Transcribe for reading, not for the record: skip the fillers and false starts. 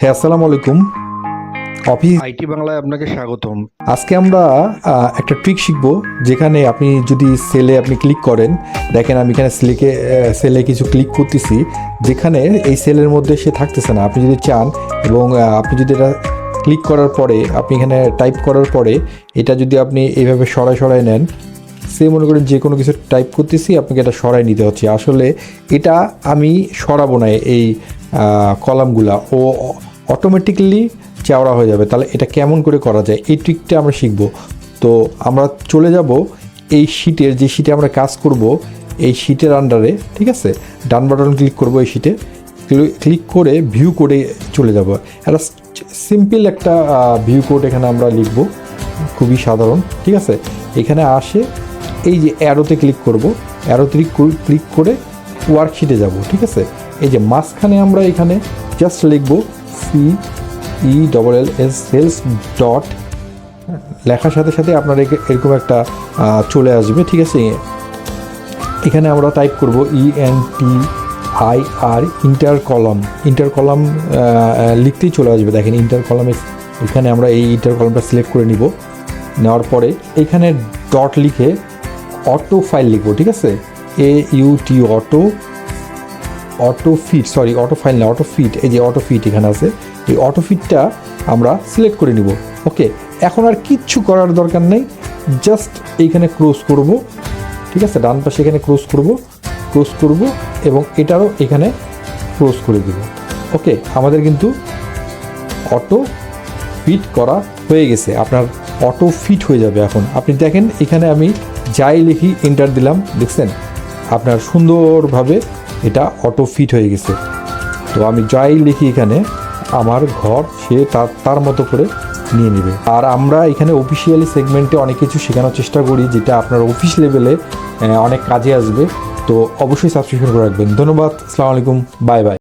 হ্যাঁ, আসসালামু আলাইকুম। অফিস আইটি বাংলায় আপনাকে স্বাগতম। আজকে আমরা একটা ট্রিক শিখব, যেখানে আপনি যদি সেলে আপনি ক্লিক করেন, দেখেন আমি এখানে সেলে কিছু ক্লিক করতেছি, যেখানে এই সেলের মধ্যে সে থাকতেছে না। আপনি যদি চান এবং আপনি যদি এটা ক্লিক করার পরে আপনি এখানে টাইপ করার পরে এটা যদি আপনি এইভাবে সরায় নেন, সে মনে করেন যে কোনো কিছু টাইপ করতেছি, আপনাকে এটা সরাই নিতে হচ্ছে। আসলে এটা আমি সরাবো না, এই কলামগুলা ও অটোমেটিক্যালি চওড়া হয়ে যাবে। তাহলে এটা কেমন করে করা যায়, এই ট্রিকটা আমরা শিখব। তো আমরা চলে যাব এই শিটের, যে শিটে আমরা কাজ করব, এই শিটের আন্ডারে, ঠিক আছে। ডান বাটন ক্লিক করব, এই শিটে ক্লিক করে ভিউ কোডে চলে যাব। একটা সিম্পল একটা ভিউ কোড এখানে আমরা লিখব, খুবই সাধারণ, ঠিক আছে। এখানে আসে এই যে অ্যারোতে ক্লিক করব, অ্যারোতে ক্লিক করে ওয়ার্কশিটে যাব, ঠিক আছে। এই যে মাঝখানে আমরা এখানে জাস্ট লিখব CELLS সেলস ডট, লেখার সাথে সাথে আপনার এরকম একটা চলে আসবে, ঠিক আছে। এখানে আমরা টাইপ করব ENTIR ইন্টার কলাম লিখতেই চলে আসবে। দেখেন ইন্টার কলামে, এখানে আমরা এই ইন্টার কলামটা সিলেক্ট করে নিব। নেওয়ার পরে এখানে ডট লিখে অটো ফাইল লিখবো, ঠিক আছে। AUT auto fit, sorry auto file না, অটো ফিট। এই যে অটো ফিট এখানে আছে, এই অটো ফিটটা আমরা সিলেক্ট করে নিব। ওকে, এখন আর কিচ্ছু করার দরকার নেই, জাস্ট এইখানে ক্লোজ করব, ঠিক আছে। ডান পাশে এখানে ক্লোজ করব এবং এটারও এখানে ক্লোজ করে দেব। ওকে, আমাদের কিন্তু অটো ফিট করা হয়ে গেছে। আপনার অটো ফিট হয়ে যাবে। এখন আপনি দেখেন এখানে আমি যাই লিখি এন্টার দিলাম, দেখছেন আপনার সুন্দরভাবে এটা অটো ফিট হয়ে গেছে। তো আমি যাই লিখি এখানে, আমার ঘর সে তার মতো করে নিয়ে নেবে। আর আমরা এখানে অফিসিয়ালি সেগমেন্টে অনেক কিছু শেখানোর চেষ্টা করি, যেটা আপনার অফিস লেভেলে অনেক কাজে আসবে। তো অবশ্যই সাবস্ক্রিপশন করে রাখবেন। ধন্যবাদ, আসসালামু আলাইকুম, বাই বাই।